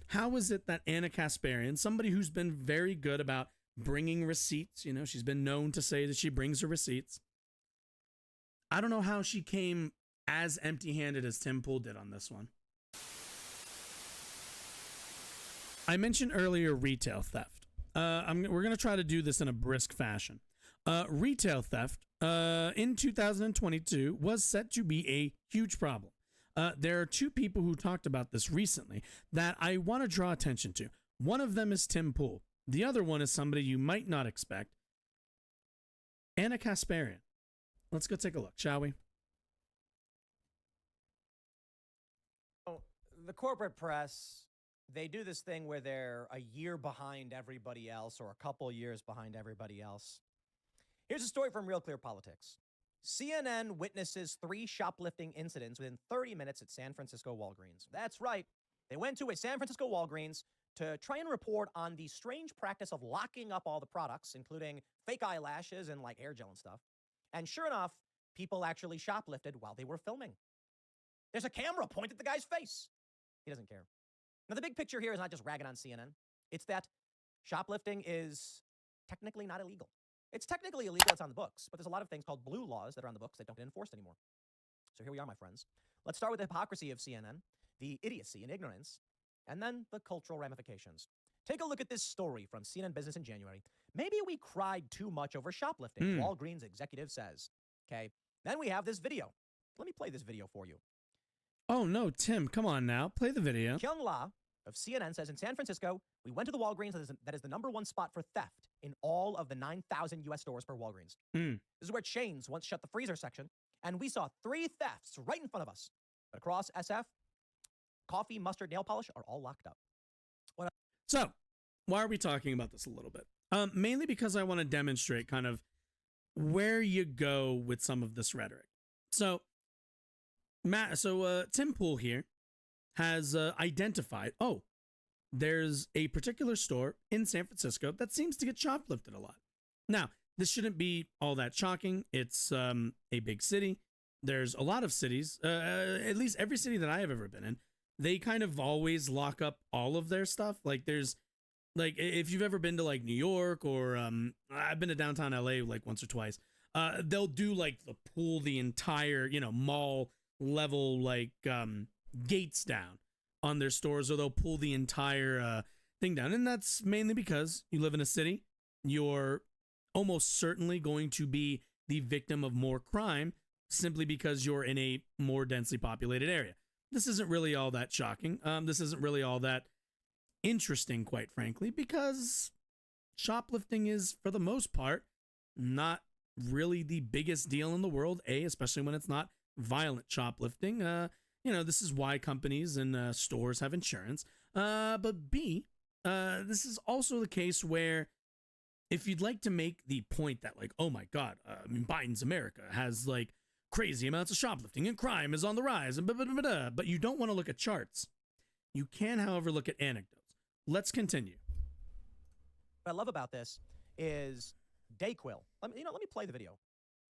how is it that Anna Kasparian, somebody who's been very good about bringing receipts, you know, she's been known to say that she brings her receipts. I don't know how she came as empty-handed as Tim Pool did on this one. I mentioned earlier retail theft. We're going to try to do this in a brisk fashion. Retail theft in 2022 was set to be a huge problem. There are two people who talked about this recently that I want to draw attention to. One of them is Tim Pool. The other one is somebody you might not expect, Anna Kasparian. Let's go take a look, shall we? The corporate press, they do this thing where they're a year behind everybody else or a couple years behind everybody else. Here's a story from Real Clear Politics. CNN witnesses 3 shoplifting incidents within 30 minutes at San Francisco Walgreens. That's right. They went to a San Francisco Walgreens to try and report on the strange practice of locking up all the products, including fake eyelashes and like hair gel and stuff. And sure enough, people actually shoplifted while they were filming. There's a camera pointed at the guy's face. He doesn't care. Now, the big picture here is not just ragging on CNN. It's that shoplifting is technically not illegal. It's technically illegal, it's on the books, but there's a lot of things called blue laws that are on the books that don't get enforced anymore. So here we are, my friends. Let's start with the hypocrisy of CNN, the idiocy and ignorance, and then the cultural ramifications. Take a look at this story from CNN Business in January. Maybe we cried too much over shoplifting, Walgreens executive says. Okay, then we have this video. Let me play this video for you. Oh no, Tim, come on now. Play the video. Kyung La of CNN says, in San Francisco, we went to the Walgreens that is the #1 spot for theft in all of the 9,000 U.S. stores per Walgreens. This is where chains once shut the freezer section, and we saw 3 thefts right in front of us. But across SF, coffee, mustard, nail polish are all locked up. So, why are we talking about this a little bit? Mainly because I want to demonstrate kind of where you go with some of this rhetoric. So, Tim Pool here has identified, there's a particular store in San Francisco that seems to get shoplifted a lot. Now, this shouldn't be all that shocking. It's a big city. There's a lot of cities, at least every city that I have ever been in, they kind of always lock up all of their stuff. Like there's, like if you've ever been to like New York or I've been to downtown LA like once or twice, they'll do like pull the entire, mall level like gates down on their stores, or they'll pull the entire thing down. And that's mainly because you live in a city. You're almost certainly going to be the victim of more crime simply because you're in a more densely populated area. This isn't really all that shocking. This isn't really all that interesting, quite frankly, because shoplifting is, for the most part, not really the biggest deal in the world, especially when it's not violent shoplifting. This is why companies and stores have insurance. But B, this is also the case where if you'd like to make the point that like, oh my God, Biden's America has like crazy amounts of shoplifting and crime is on the rise, and but you don't want to look at charts. You can, however, look at anecdotes. Let's continue. What I love about this is Dayquil. Let me play the video.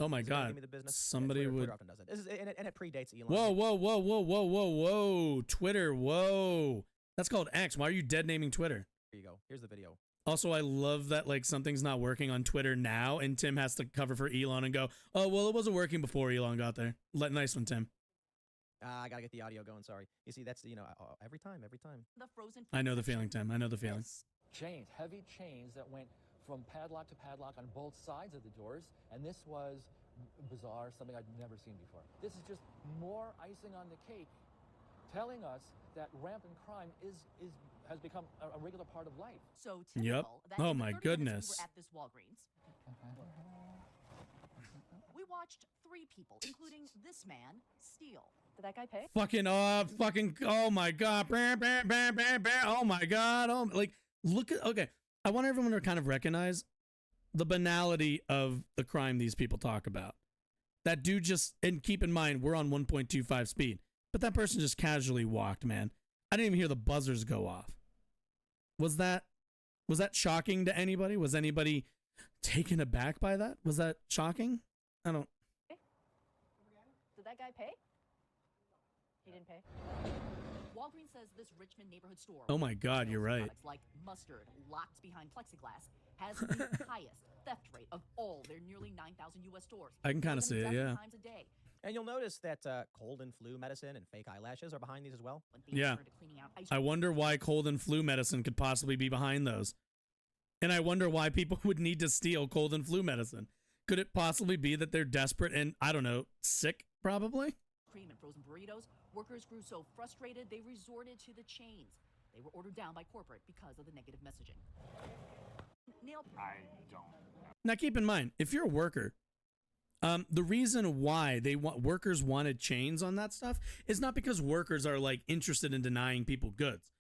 Oh my God! Somebody Twitter, would. Twitter often does it. And it predates Elon. Whoa! Twitter, whoa! That's called X. Why are you dead naming Twitter? Here you go. Here's the video. Also, I love that like something's not working on Twitter now, and Tim has to cover for Elon and go, "Oh well, it wasn't working before Elon got there." Nice one, Tim. I gotta get the audio going. Sorry. You see, that's every time. The frozen. I know the feeling, Tim. I know the feeling. Chains, heavy chains that went from padlock to padlock on both sides of the doors, and this was bizarre, something I'd never seen before. This is just more icing on the cake, telling us that rampant crime has become a regular part of life. So yep. Oh my goodness. We were at this Walgreens. We watched 3 people, including this man, steal. Did that guy pay? Oh my God. Oh my God. Okay. I want everyone to kind of recognize the banality of the crime these people talk about. That dude and keep in mind, we're on 1.25 speed, but that person just casually walked, man. I didn't even hear the buzzers go off. Was that shocking to anybody? Was anybody taken aback by that? Was that shocking? I don't. Did that guy pay? He didn't pay. Walgreens says this Richmond neighborhood store. Oh my God, you're right. Products like mustard locked behind plexiglass has the highest theft rate of all their nearly 9,000 U.S. stores. I can kinda More than see it, 7 yeah. times a day. And you'll notice that cold and flu medicine and fake eyelashes are behind these as well. When things Yeah. turn to cleaning out ice I wonder why cold and flu medicine could possibly be behind those. And I wonder why people would need to steal cold and flu medicine. Could it possibly be that they're desperate and, I don't know, sick, probably? cream and frozen burritos, workers grew so frustrated they resorted to the chains. They were ordered down by corporate because of the negative messaging. Nail I don't. Now, keep in mind, if you're a worker, the reason why workers wanted chains on that stuff is not because workers are like interested in denying people goods.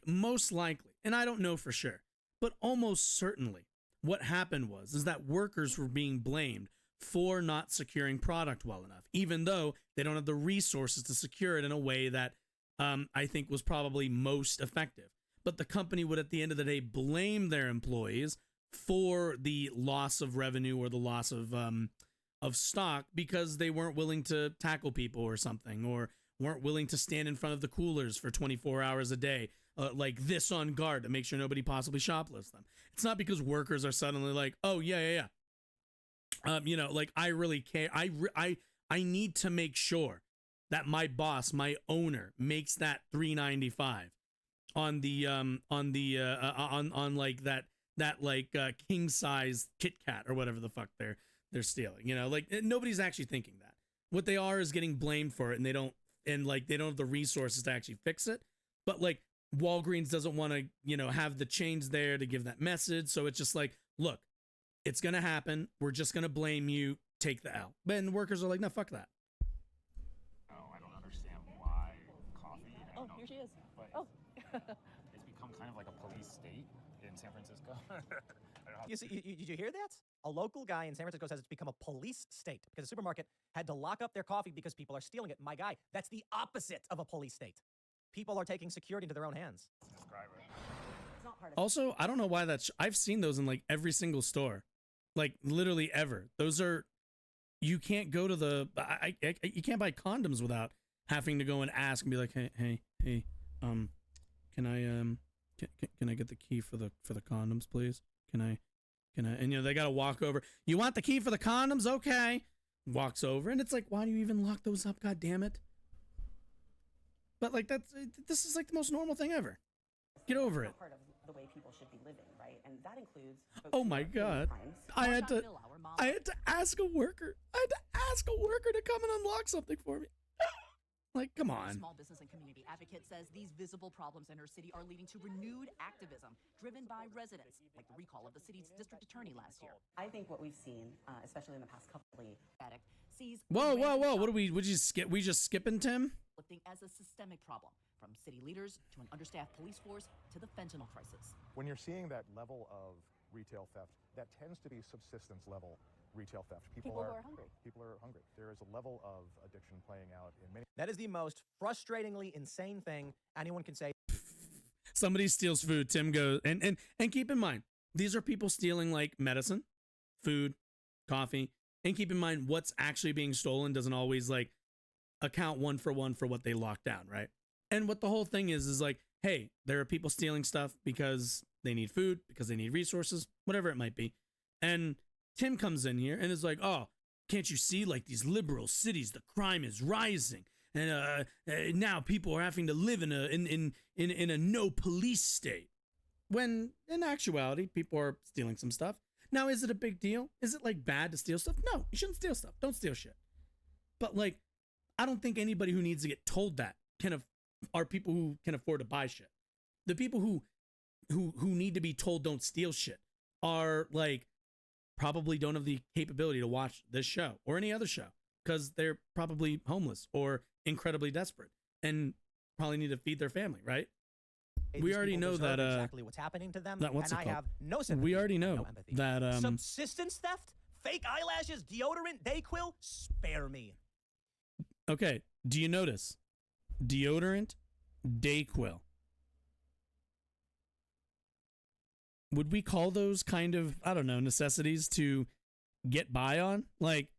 Most likely, and I don't know for sure, but almost certainly, what happened is that workers were being blamed for not securing product well enough, even though they don't have the resources to secure it in a way that I think was probably most effective. But the company would, at the end of the day, blame their employees for the loss of revenue or the loss of stock because they weren't willing to tackle people or something, or weren't willing to stand in front of the coolers for 24 hours a day, like this on guard to make sure nobody possibly shoplifts them. It's not because workers are suddenly like, oh yeah. Like I really care. I need to make sure that my boss, my owner, makes that $3.95 on the on like that king size Kit Kat or whatever the fuck they're stealing. Like nobody's actually thinking that. What they are is getting blamed for it, and they don't have the resources to actually fix it. But like Walgreens doesn't want to have the chains there to give that message, so it's just like, look, it's gonna happen. We're just gonna blame you. Take the L. But the workers are like, no, fuck that. No, I don't understand why coffee. I don't know, here she is. But Oh. it's become kind of like a police state in San Francisco. I don't know. You see, did you hear that? A local guy in San Francisco says it's become a police state because the supermarket had to lock up their coffee because people are stealing it. My guy, that's the opposite of a police state. People are taking security into their own hands. Describe it. It's not part of Also, I don't know why I've seen those in like every single store, like literally ever. Those are, you can't go to the, you can't buy condoms without having to go and ask and be like, hey, can I get the key for the condoms, please? Can I, and they got to walk over. You want the key for the condoms? Okay. Walks over, and it's like, why do you even lock those up? God damn it. But like this is like the most normal thing ever. Get over it. Part of the way people should be living, right? And that includes. Oh my God. I had to ask a worker. To come and unlock something for me. Like, come on. Small business and community advocate says these visible problems in her city are leading to renewed activism driven by residents, like the recall of the city's district attorney last year. I think what we've seen, especially in the past couple of Addict sees Whoa. Would you skip? We just skipping Tim? lifting as a systemic problem, from city leaders to an understaffed police force to the fentanyl crisis. When you're seeing that level of retail theft, that tends to be subsistence level retail theft. People are hungry. People are hungry. There is a level of addiction playing out in many. That is the most frustratingly insane thing anyone can say. Somebody steals food. Tim goes, and keep in mind, these are people stealing like medicine, food, coffee, and keep in mind what's actually being stolen doesn't always like account one for what they locked down, right? And what the whole thing is like, hey, there are people stealing stuff because they need food, because they need resources, whatever it might be. And Tim comes in here and is like, oh, can't you see, like, these liberal cities, the crime is rising, and now people are having to live in a no police state. When in actuality, people are stealing some stuff. Now, is it a big deal? Is it like bad to steal stuff? No, you shouldn't steal stuff. Don't steal shit. But like, I don't think anybody who needs to get told that are people who can afford to buy shit. The people who need to be told don't steal shit are like, probably don't have the capability to watch this show or any other show because they're probably homeless or incredibly desperate and probably need to feed their family, right? These We already people know deserve that exactly what's happening to them, that what's and it I called? have no sympathy. We already no know empathy. that Subsistence theft, fake eyelashes, deodorant, Dayquil. Spare me. okay, do you notice deodorant, Dayquil? Would we call those kind of, I don't know, necessities to get by on? Like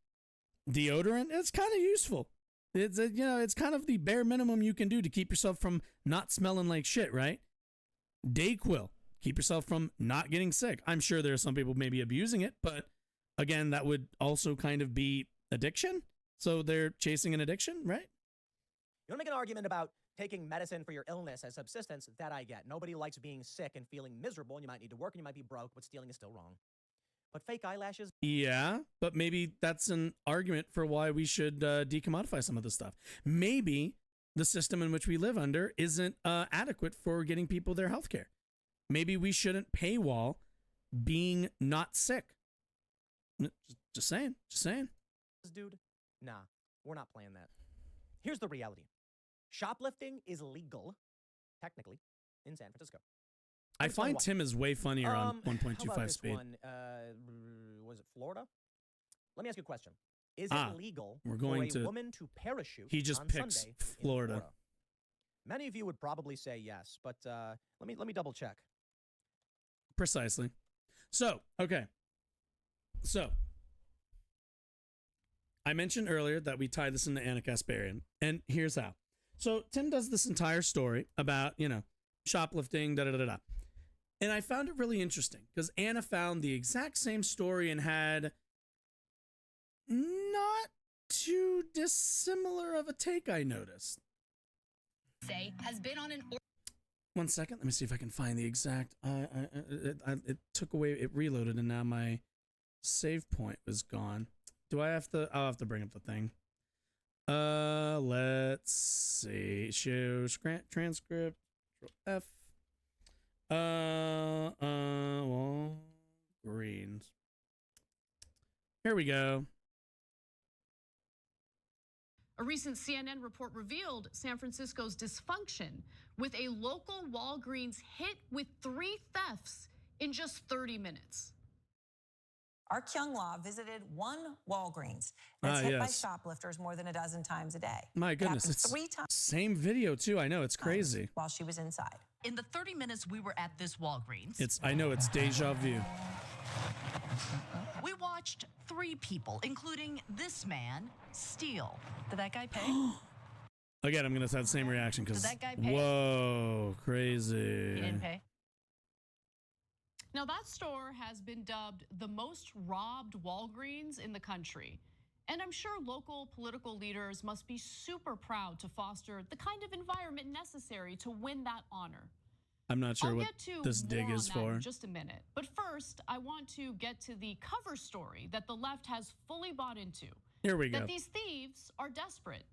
deodorant, it's kind of useful. It's it's kind of the bare minimum you can do to keep yourself from not smelling like shit, right? Dayquil, keep yourself from not getting sick. I'm sure there are some people maybe abusing it, but again, that would also kind of be addiction. So they're chasing an addiction, right? You want to make an argument about taking medicine for your illness as subsistence? That I get. Nobody likes being sick and feeling miserable, and you might need to work and you might be broke, but stealing is still wrong. But fake eyelashes? Yeah, but maybe that's an argument for why we should decommodify some of this stuff. Maybe the system in which we live under isn't adequate for getting people their health care. Maybe we shouldn't paywall being not sick. Just saying. Dude, nah, we're not playing that. Here's the reality. Shoplifting is legal, technically, in San Francisco. I find Tim is way funnier on how about 1.25 this speed. one? Was it Florida? Let me ask you a question. Is it legal we're going for a to- woman to parachute He just on picks Sunday in Florida. Many of you would probably say yes, but let me double check. Precisely. So, okay. So, I mentioned earlier that we tie this into Anna Kasparian, and here's how. So, Tim does this entire story about, shoplifting, da-da-da-da. And I found it really interesting because Anna found the exact same story and had not too dissimilar of a take, I noticed. Has been on an 1 second. Let me see if I can find the exact. It took away. It reloaded, and now my save point was gone. Do I have to? I'll have to bring up the thing. Let's see. Show transcript. F. Walgreens. Here we go. A recent CNN report revealed San Francisco's dysfunction with a local Walgreens hit with 3 thefts in just 30 minutes. Our Kyung Law visited one Walgreens that's hit by shoplifters more than a dozen times a day. My goodness, it's 3 times. Same video too. I know, it's crazy. While she was inside. In the 30 minutes we were at this Walgreens, I know it's deja vu. we watched 3 people, including this man, steal. Did that guy pay? Again, I'm gonna have the same reaction because Did that guy pay? whoa, crazy. He didn't pay. Now, that store has been dubbed the most robbed Walgreens in the country. And I'm sure local political leaders must be super proud to foster the kind of environment necessary to win that honor. I'm not sure I'll what get to this dig more is on that for. in just a minute. But first, I want to get to the cover story that the left has fully bought into. Here we go. That these thieves are desperate,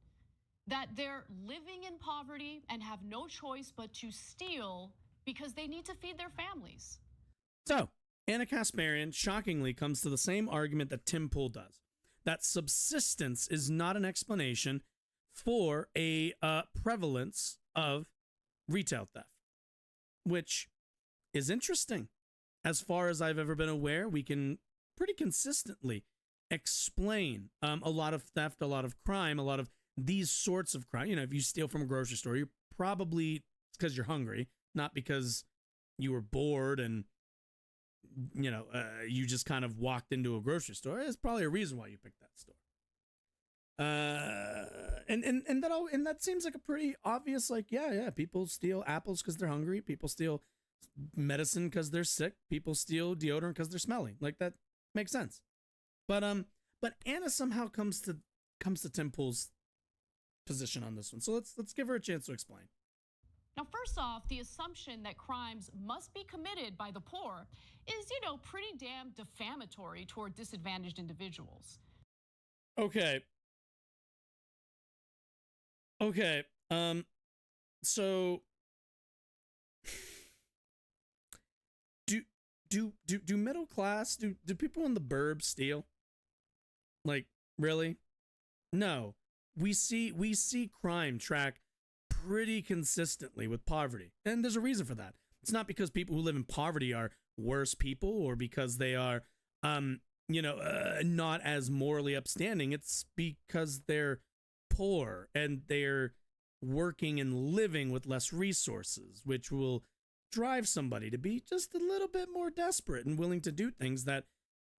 that they're living in poverty and have no choice but to steal because they need to feed their families. So, Anna Kasparian shockingly comes to the same argument that Tim Pool does, that subsistence is not an explanation for a prevalence of retail theft, which is interesting. As far as I've ever been aware, we can pretty consistently explain a lot of theft, a lot of crime, a lot of these sorts of crime. If you steal from a grocery store, you're probably because you're hungry, not because you were bored and you just kind of walked into a grocery store. There's probably a reason why you picked that store. And that seems like a pretty obvious, people steal apples because they're hungry. People steal medicine because they're sick. People steal deodorant because they're smelly. Like, that makes sense. But Anna somehow comes to Tim Pool's position on this one. So let's give her a chance to explain. Now, first off, the assumption that crimes must be committed by the poor is, pretty damn defamatory toward disadvantaged individuals. Okay. So do middle class, do people in the burbs steal? Like, really? No. We see crime track pretty consistently with poverty. And there's a reason for that. It's not because people who live in poverty are worse people or because they are, not as morally upstanding. It's because they're poor and they're working and living with less resources, which will drive somebody to be just a little bit more desperate and willing to do things that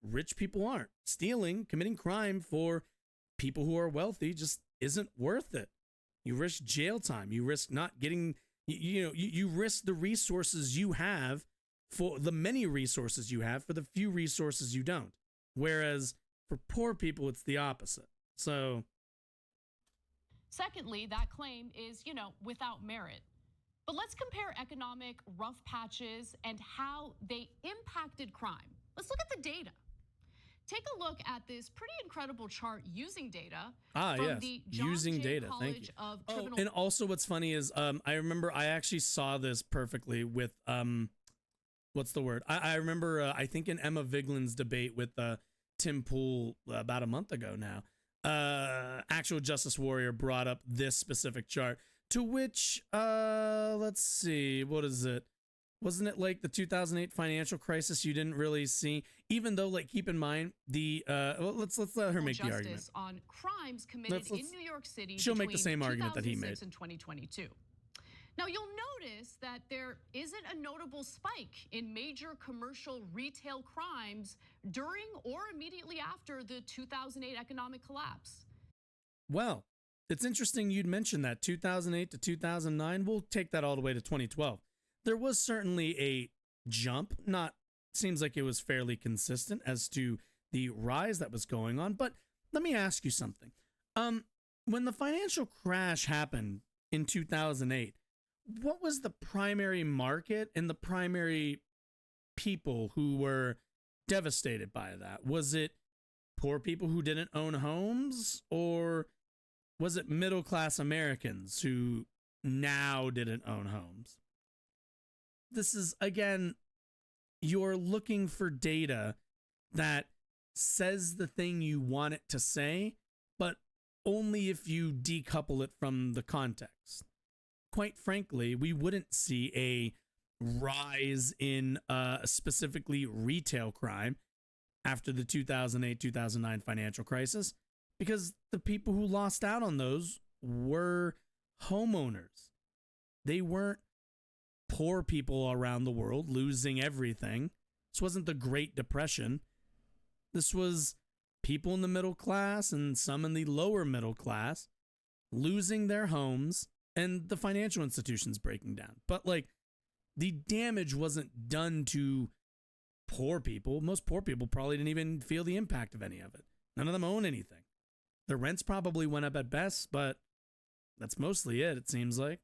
rich people aren't. Stealing, committing crime for people who are wealthy just isn't worth it. You risk jail time. You risk not getting, you risk the resources you have for the many resources you have for the few resources you don't. Whereas for poor people, it's the opposite. So. Secondly, that claim is, without merit. But let's compare economic rough patches and how they impacted crime. Let's look at the data. Take a look at this pretty incredible chart using data from the John Jay College of Criminal. And also what's funny is I remember I actually saw this perfectly with what's the word? I remember I think in Emma Viglin's debate with Tim Pool about a month ago now. Actual Justice Warrior brought up this specific chart, to which let's see, what is it? Wasn't it like the 2008 financial crisis you didn't really see? Even though, like, keep in mind the let's let her make the argument on crimes committed in New York City. She'll make the same argument that he made in 2022. Now you'll notice that there isn't a notable spike in major commercial retail crimes during or immediately after the 2008 economic collapse. Well, it's interesting you'd mention that 2008 to 2009. We'll take that all the way to 2012. There was certainly a jump, seems like it was fairly consistent as to the rise that was going on. But let me ask you something. When the financial crash happened in 2008, what was the primary market and the primary people who were devastated by that? Was it poor people who didn't own homes, or was it middle-class Americans who now didn't own homes? This is, again, you're looking for data that says the thing you want it to say, but only if you decouple it from the context. Quite frankly, we wouldn't see a rise in specifically retail crime after the 2008-2009 financial crisis, because the people who lost out on those were homeowners. They weren't poor people around the world losing everything. This wasn't the Great Depression. This was people in the middle class and some in the lower middle class losing their homes and the financial institutions breaking down. But like, the damage wasn't done to poor people. Most poor people probably didn't even feel the impact of any of it. None of them own anything. Their rents probably went up at best, but that's mostly it seems like.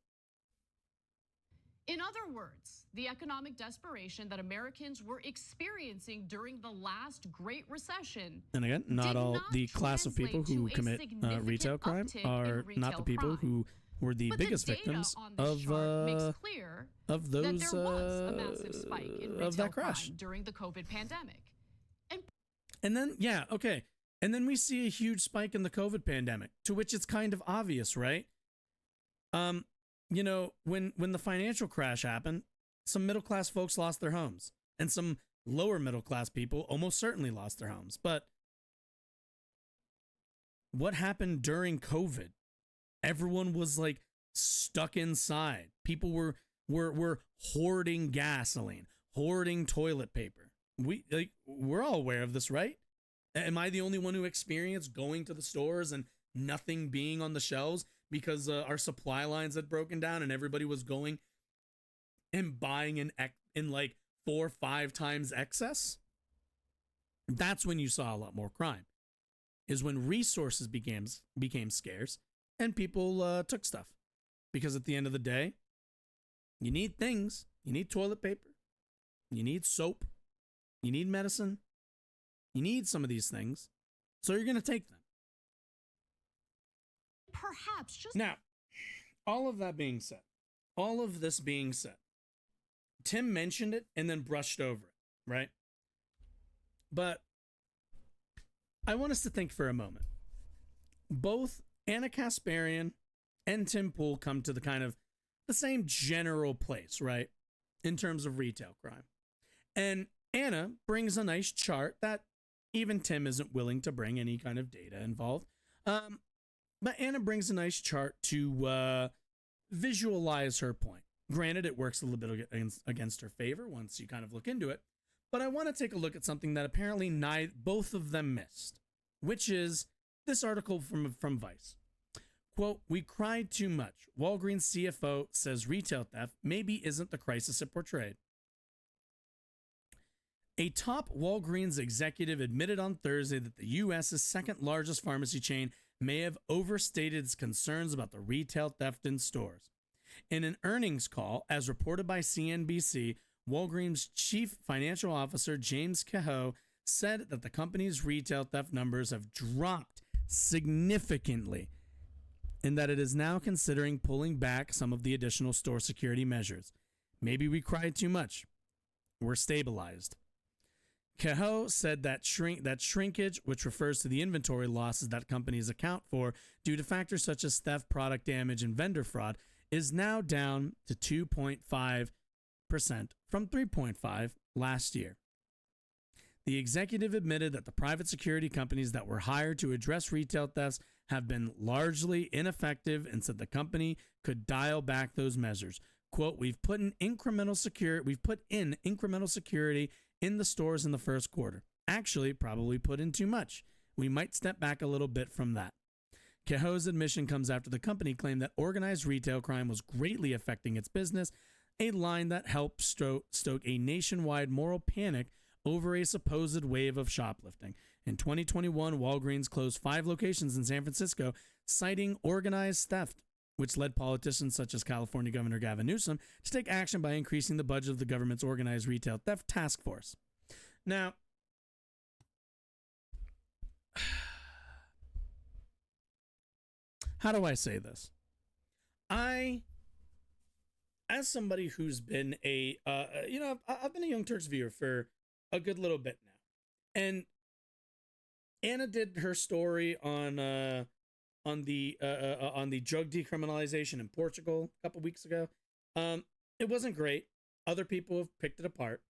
In other words, the economic desperation that Americans were experiencing during the last Great Recession. And again, not all the class of people who commit retail crime are not the people who were the biggest victims of those that there was a massive spike in retail of that crash during the COVID pandemic. And then and then we see a huge spike in the COVID pandemic, to which it's kind of obvious, right? You know, when the financial crash happened, some middle class folks lost their homes, and some lower middle class people almost certainly lost their homes. But what happened during COVID? Everyone was like stuck inside. People were hoarding gasoline, hoarding toilet paper. We're all aware of this, right? Am I the only one who experienced going to the stores and nothing being on the shelves because our supply lines had broken down and everybody was going and buying in like 4 or 5 times excess? That's when you saw a lot more crime, is when resources became scarce and people took stuff. Because at the end of the day, you need things. You need toilet paper. You need soap. You need medicine. You need some of these things. So you're going to take them. Perhaps just... Now, all of that being said, all of this being said, Tim mentioned it and then brushed over it, right? But I want us to think for a moment. Both Ana Kasparian and Tim Pool come to the kind of the same general place, right? In terms of retail crime. And Ana brings a nice chart that even Tim isn't willing to bring any kind of data involved. But Ana brings a nice chart to visualize her point. Granted, it works a little bit against her favor once you kind of look into it. But I want to take a look at something that apparently both of them missed, which is this article from Vice. Quote, "We cried too much. Walgreens CFO says retail theft maybe isn't the crisis it portrayed." A top Walgreens executive admitted on Thursday that the U.S.'s second largest pharmacy chain may have overstated its concerns about the retail theft in stores. In an earnings call, as reported by CNBC, Walgreens Chief Financial Officer James Kehoe said that the company's retail theft numbers have dropped significantly and that it is now considering pulling back some of the additional store security measures. "Maybe we cried too much. We're stabilized." Kehoe said that shrinkage, which refers to the inventory losses that companies account for due to factors such as theft, product damage, and vendor fraud, is now down to 2.5% from 3.5% last year. The executive admitted that the private security companies that were hired to address retail thefts have been largely ineffective and said the company could dial back those measures. Quote, we've put in incremental security in the stores in the first quarter. Actually, probably put in too much. We might step back a little bit from that." Kehoe's admission comes after the company claimed that organized retail crime was greatly affecting its business, a line that helped stoke a nationwide moral panic over a supposed wave of shoplifting. In 2021, Walgreens closed 5 locations in San Francisco, citing organized theft, which led politicians such as California Governor Gavin Newsom to take action by increasing the budget of the government's organized retail theft task force. Now, how do I say this? As somebody who's been I've been a Young Turks viewer for a good little bit now, and Anna did her story on the drug decriminalization in Portugal a couple weeks ago. It wasn't great. Other people have picked it apart.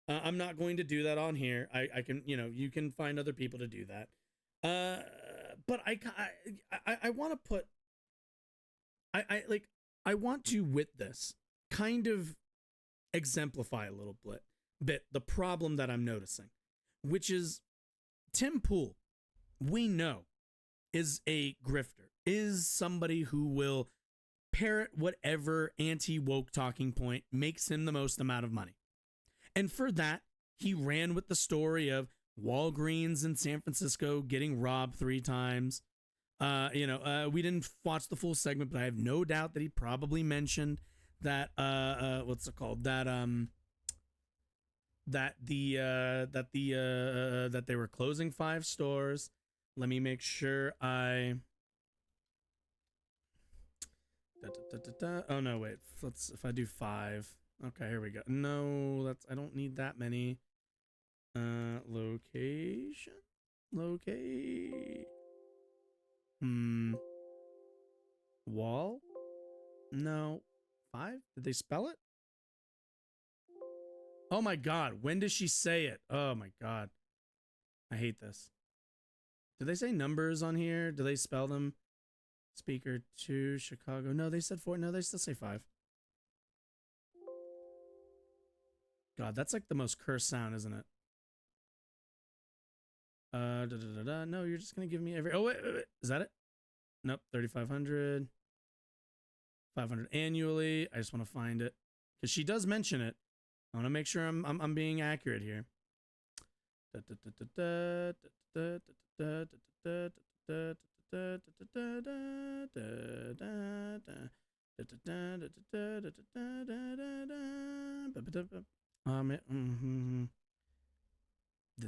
I'm not going to do that on here. I can, you can find other people to do that. But I want to put, I want to, with this, kind of exemplify a little bit the problem that I'm noticing, which is Tim Pool, we know, is a grifter, is somebody who will parrot whatever anti-woke talking point makes him the most amount of money. And for that, he ran with the story of Walgreens in San Francisco getting robbed 3 times. We didn't watch the full segment, but I have no doubt that he probably mentioned that that they were closing 5 stores. Let me make sure I. Oh no, wait. If I do 5. Okay, here we go. No, I don't need that many. Location. Wall. No. 5. Did they spell it? Oh my God. When does she say it? Oh my God. I hate this. Did they say numbers on here? Do they spell them? Speaker 2, Chicago. No, they said 4. No, they still say 5. God, that's like the most cursed sound, isn't it? No, you're just going to give me every... Oh, wait. Is that it? Nope, 3,500. 500 annually. I just want to find it. Because she does mention it. I want to make sure I'm being accurate here. Did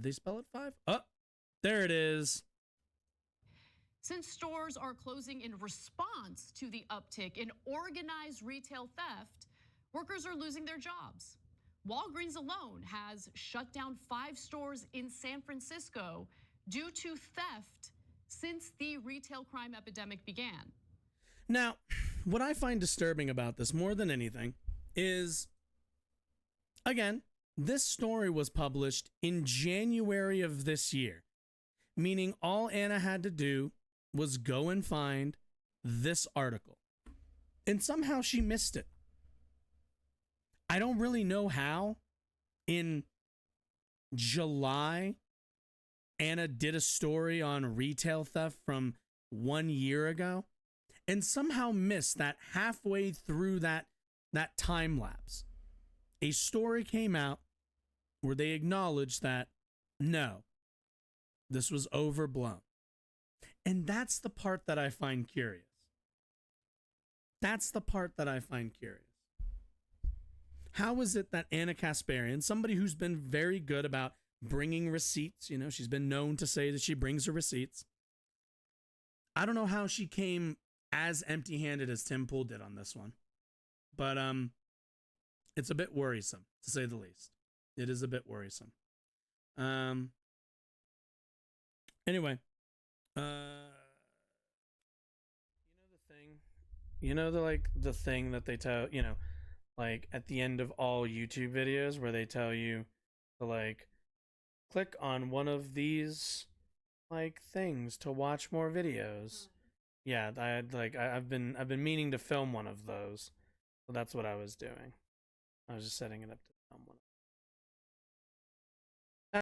they spell it 5? Oh, there it is. Since stores are closing in response to the uptick in organized retail theft, workers are losing their jobs. Walgreens alone has shut down 5 stores in San Francisco due to theft since the retail crime epidemic began. Now, what I find disturbing about this more than anything is, again, this story was published in January of this year, meaning all Anna had to do was go and find this article. And somehow she missed it. I don't really know how in July Anna did a story on retail theft from 1 year ago, and somehow missed that halfway through that time lapse. A story came out where they acknowledged that no, this was overblown. And that's the part that I find curious. That's the part that I find curious. How is it that Anna Kasparian, somebody who's been very good about bringing receipts, you know, she's been known to say that she brings her receipts. I don't know how she came as empty-handed as Tim Pool did on this one. But it's a bit worrisome, to say the least. It is a bit worrisome. Anyway, you know the thing that they tell, you know, like at the end of all YouTube videos where they tell you to like click on one of these like things to watch more videos. Yeah, I've been meaning to film one of those. So that's what I was doing. I was just setting it up to film one.